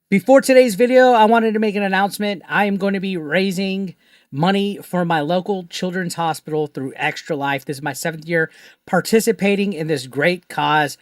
Before today's video, I wanted to make an announcement. I am going to be raising money for my local children's hospital through Extra Life. This is my 7th year participating in this great cause.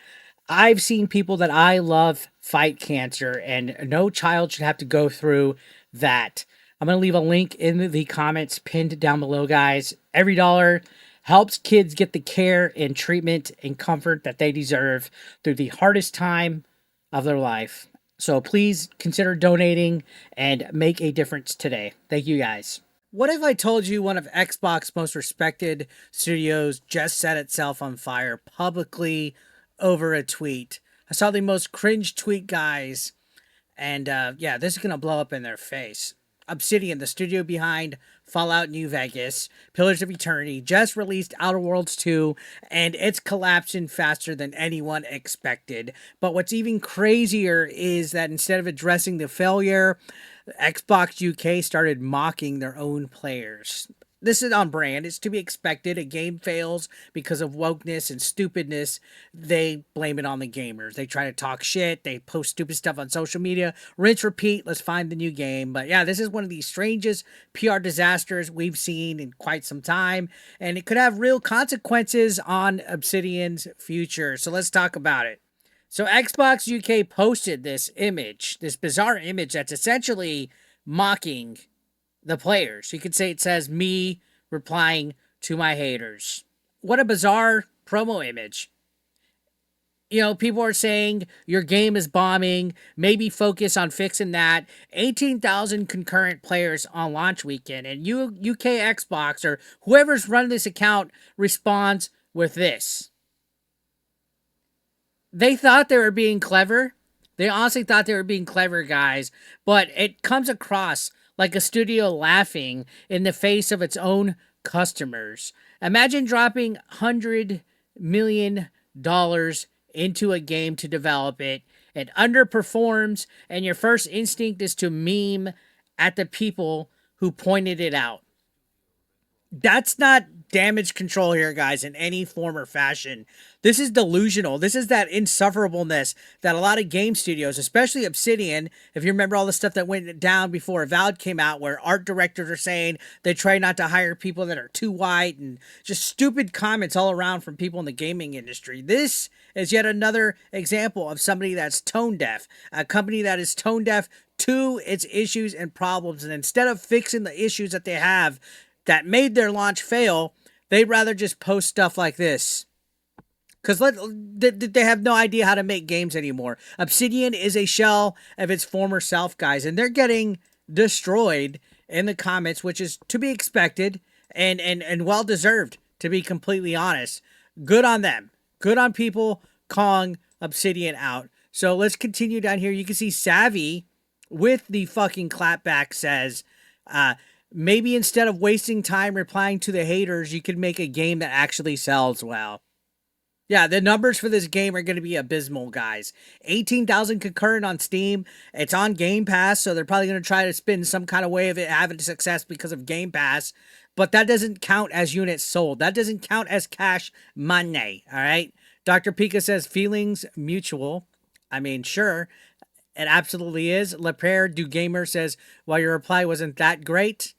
I've seen people that I love fight cancer, and no child should have to go through that. I'm going to leave a link in the comments pinned down below, guys. Every dollar helps kids get the care and treatment and comfort that they deserve through the hardest time of their life. So please consider donating and make a difference today. Thank you, guys. What if I told you one of Xbox's most respected studios just set itself on fire publicly over a tweet? I saw the most cringe tweet, guys. And yeah, this is going to blow up in their face. Obsidian, the studio behind Fallout New Vegas, Pillars of Eternity, just released Outer Worlds 2, and it's collapsing faster than anyone expected. But what's even crazier is that instead of addressing the failure, Xbox UK started mocking their own players. This is on brand. It's to be expected. A game fails because of wokeness and stupidness. They blame it on the gamers. They try to talk shit. They post stupid stuff on social media. Rinse, repeat. Let's find the new game. But yeah, this is one of the strangest PR disasters we've seen in quite some time. And it could have real consequences on Obsidian's future. So let's talk about it. So Xbox UK posted this image, this bizarre image that's essentially mocking the players. You could say it says me replying to my haters. What a bizarre promo image. You know, people are saying your game is bombing. Maybe focus on fixing that. 18,000 concurrent players on launch weekend. And UK Xbox or whoever's running this account responds with this. They thought they were being clever. They honestly thought they were being clever, guys. But it comes across like a studio laughing in the face of its own customers. Imagine dropping $100 million into a game to develop it. It underperforms, and your first instinct is to meme at the people who pointed it out. That's not damage control here, guys, in any form or fashion. This is delusional. This is that insufferableness that a lot of game studios, especially Obsidian, if you remember all the stuff that went down before Avowed came out, where art directors are saying they try not to hire people that are too white, and just stupid comments all around from people in the gaming industry. This is yet another example of somebody that's tone deaf, a company that is tone deaf to its issues and problems, and instead of fixing the issues that they have that made their launch fail, they'd rather just post stuff like this. Because they have no idea how to make games anymore. Obsidian is a shell of its former self, guys. And they're getting destroyed in the comments, which is to be expected and well-deserved, to be completely honest. Good on them. Good on people calling Obsidian out. So let's continue down here. You can see Savvy with the fucking clapback says, maybe instead of wasting time replying to the haters, you could make a game that actually sells well. Yeah, the numbers for this game are going to be abysmal, guys. 18,000 concurrent on Steam. It's on Game Pass, so they're probably going to try to spin some kind of way of it having success because of Game Pass. But that doesn't count as units sold. That doesn't count as cash money, all right? Dr. Pika says, feelings mutual. I mean, sure, it absolutely is. LePrere Du Gamer says, while your reply wasn't that great,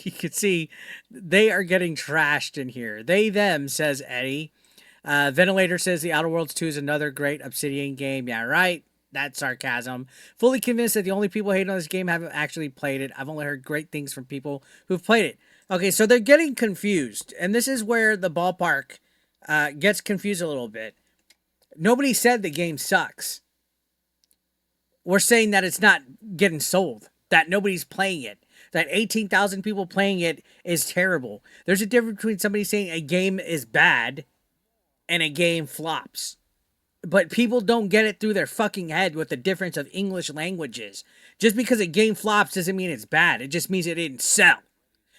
you can see they are getting trashed in here. They, them, says Eddie. Ventilator says the Outer Worlds 2 is another great Obsidian game. Yeah, right. That's sarcasm. Fully convinced that the only people hating on this game haven't actually played it. I've only heard great things from people who've played it. Okay, so they're getting confused. And this is where the ballpark gets confused a little bit. Nobody said the game sucks. We're saying that it's not getting sold. That nobody's playing it. That 18,000 people playing it is terrible. There's a difference between somebody saying a game is bad and a game flops. But people don't get it through their fucking head what the difference of English languages. Just because a game flops doesn't mean it's bad. It just means it didn't sell.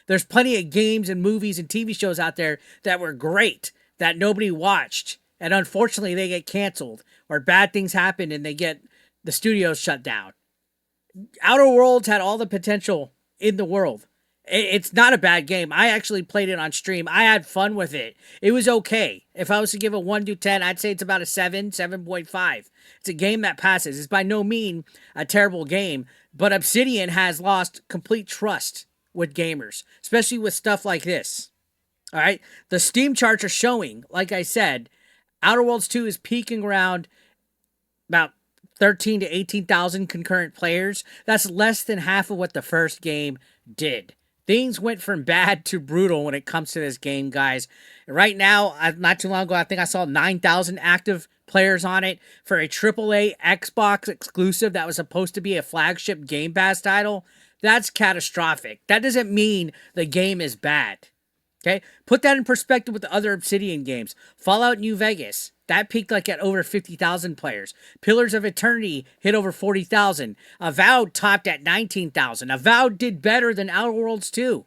There's plenty of games and movies and TV shows out there that were great that nobody watched. And unfortunately, they get canceled. Or bad things happen and they get the studios shut down. Outer Worlds had all the potential in the world. It's not a bad game. I actually played it on stream. I had fun with it. It was okay. If I was to give a 1 to 10, I'd say it's about a 7, 7.5. It's a game that passes. It's by no mean a terrible game, but Obsidian has lost complete trust with gamers, especially with stuff like this. All right. The Steam charts are showing, like I said, Outer Worlds 2 is peaking around about 13 to 18,000 concurrent players. That's less than half of what the first game did. Things went from bad to brutal when it comes to this game, guys. Right now, not too long ago, I think I saw 9,000 active players on it for a AAA Xbox exclusive that was supposed to be a flagship Game Pass title. That's catastrophic. That doesn't mean the game is bad. Okay? Put that in perspective with the other Obsidian games. Fallout New Vegas, that peaked like at over 50,000 players. Pillars of Eternity hit over 40,000. Avowed topped at 19,000. Avowed did better than Outer Worlds 2.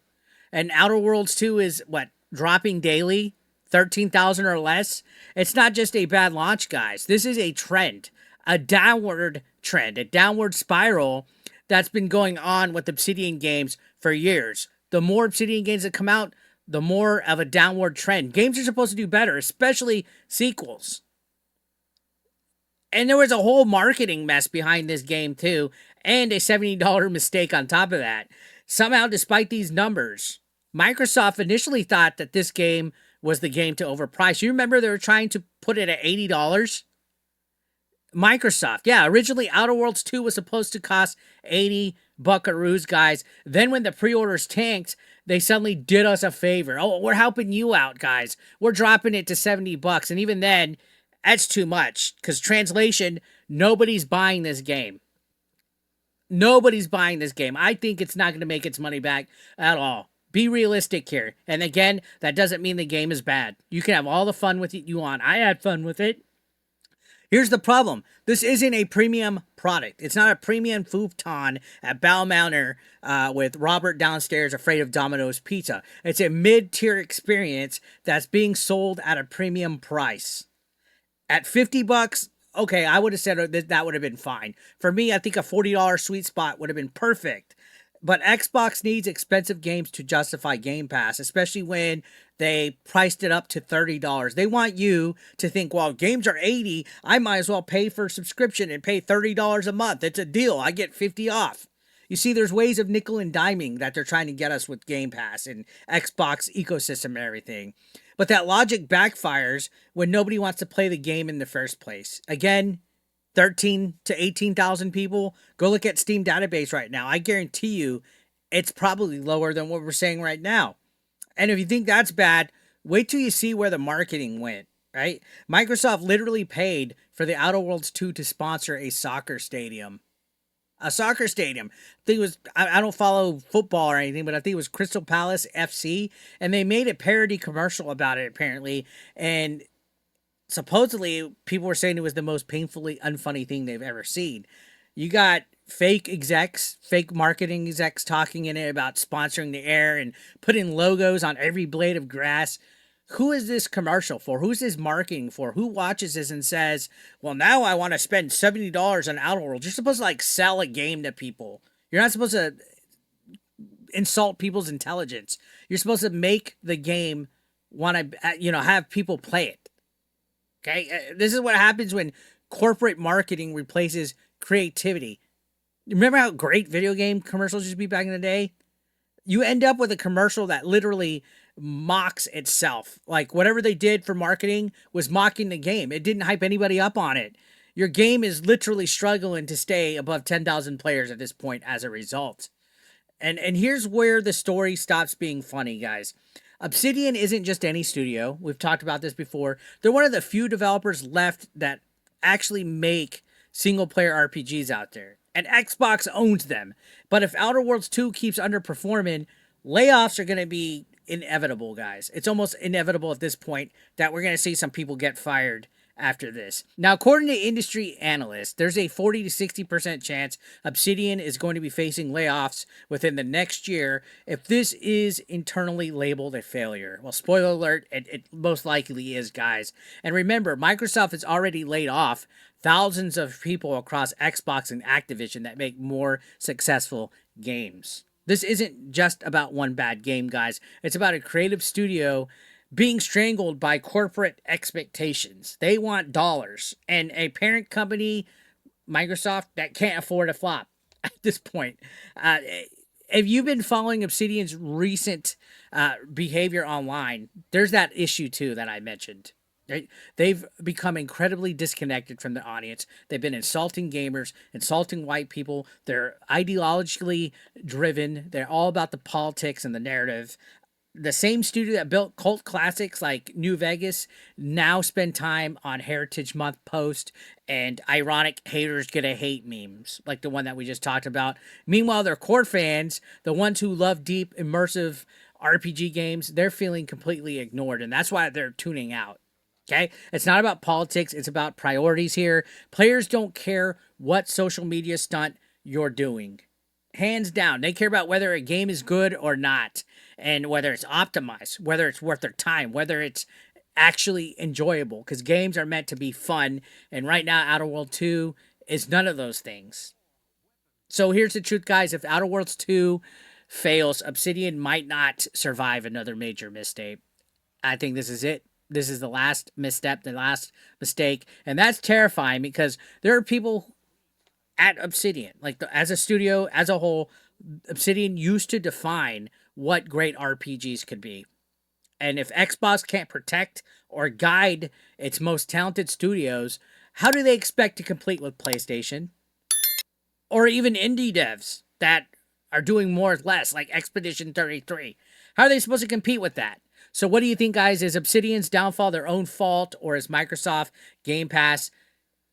And Outer Worlds 2 is, what, dropping daily? 13,000 or less? It's not just a bad launch, guys. This is a trend. A downward trend. A downward spiral that's been going on with Obsidian games for years. The more Obsidian games that come out, the more of a downward trend. Games are supposed to do better, especially sequels. And there was a whole marketing mess behind this game, too, and a $70 mistake on top of that. Somehow, despite these numbers, Microsoft initially thought that this game was the game to overprice. You remember they were trying to put it at $80? Microsoft, yeah, originally Outer Worlds 2 was supposed to cost 80 buckaroos, guys. Then when the pre-orders tanked, they suddenly did us a favor. Oh, we're helping you out, guys. We're dropping it to 70 bucks. And even then, that's too much. Because translation, nobody's buying this game. Nobody's buying this game. I think it's not going to make its money back at all. Be realistic here. And again, that doesn't mean the game is bad. You can have all the fun with it you want. I had fun with it. Here's the problem. This isn't a premium product. It's not a premium futon at Bow Manor with Robert downstairs afraid of Domino's Pizza. It's a mid-tier experience that's being sold at a premium price. At 50 bucks, okay, I would have said that would have been fine. For me, I think a $40 sweet spot would have been perfect. But Xbox needs expensive games to justify Game Pass, especially when they priced it up to $30. They want you to think, well, games are $80. I might as well pay for a subscription and pay $30 a month. It's a deal. I get 50 off. You see, there's ways of nickel and diming that they're trying to get us with Game Pass and Xbox ecosystem and everything. But that logic backfires when nobody wants to play the game in the first place. Again, 13 to 18,000 people. Go look at Steam database right now. I guarantee you it's probably lower than what we're saying right now. And if you think that's bad, wait till you see where the marketing went, right? Microsoft literally paid for the Outer Worlds 2 to sponsor a soccer stadium. A soccer stadium. I think it was, I don't follow football or anything, but I think it was Crystal Palace FC. And they made a parody commercial about it, apparently. And supposedly, people were saying it was the most painfully unfunny thing they've ever seen. You got fake execs, fake marketing execs talking in it about sponsoring the air and putting logos on every blade of grass. Who is this commercial for? Who's this marketing for? Who watches this and says, well, now I want to spend $70 on Outer Worlds? You're supposed to, like, sell a game to people. You're not supposed to insult people's intelligence. You're supposed to make the game want to, have people play it. Okay, this is what happens when corporate marketing replaces creativity. Remember how great video game commercials used to be back in the day? You end up with a commercial that literally mocks itself. Like, whatever they did for marketing was mocking the game. It didn't hype anybody up on it. Your game is literally struggling to stay above 10,000 players at this point as a result. And here's where the story stops being funny, guys. Obsidian isn't just any studio. We've talked about this before. They're one of the few developers left that actually make single-player RPGs out there. And Xbox owns them. But if Outer Worlds 2 keeps underperforming, layoffs are going to be inevitable, guys. It's almost inevitable at this point that we're going to see some people get fired after this. Now, according to industry analysts, there's a 40 to 60% chance Obsidian is going to be facing layoffs within the next year if this is internally labeled a failure. Well, spoiler alert, it most likely is, guys. And remember, Microsoft has already laid off thousands of people across Xbox and Activision that make more successful games. This isn't just about one bad game, guys. It's about a creative studio being strangled by corporate expectations. They want dollars, and a parent company, Microsoft, that can't afford a flop at this point. Uh, if you've been following Obsidian's recent behavior online, there's that issue too that I mentioned. They've become incredibly disconnected from the audience. They've been insulting gamers, insulting white people. They're ideologically driven. They're all about the politics and the narrative. The same studio that built cult classics like New Vegas now spend time on Heritage Month post and ironic haters gonna hate memes like the one that we just talked about. Meanwhile, their core fans, the ones who love deep, immersive RPG games, they're feeling completely ignored, and that's why they're tuning out. Okay? It's not about politics, it's about priorities here. Players don't care what social media stunt you're doing. Hands down, they care about whether a game is good or not, and whether it's optimized, whether it's worth their time, whether it's actually enjoyable, because games are meant to be fun. And right now, Outer World 2 is none of those things. So here's the truth, guys. If Outer Worlds 2 fails, Obsidian might not survive another major mistake. I think this is it. This is the last misstep, the last mistake. And that's terrifying because there are people at Obsidian, like as a studio, as a whole, Obsidian used to define what great RPGs could be. And if Xbox can't protect or guide its most talented studios, how do they expect to compete with PlayStation? Or even indie devs that are doing more with less, like Expedition 33. How are they supposed to compete with that? So, what do you think, guys? Is Obsidian's downfall their own fault, or is Microsoft Game Pass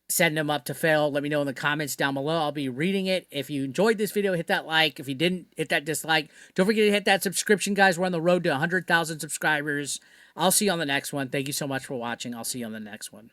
setting them up to fail? Let me know in the comments down below. I'll be reading it. If you enjoyed this video, hit that like. If you didn't, hit that dislike. Don't forget to hit that subscription, guys. We're on the road to 100,000 subscribers. I'll see you on the next one. Thank you so much for watching. I'll see you on the next one.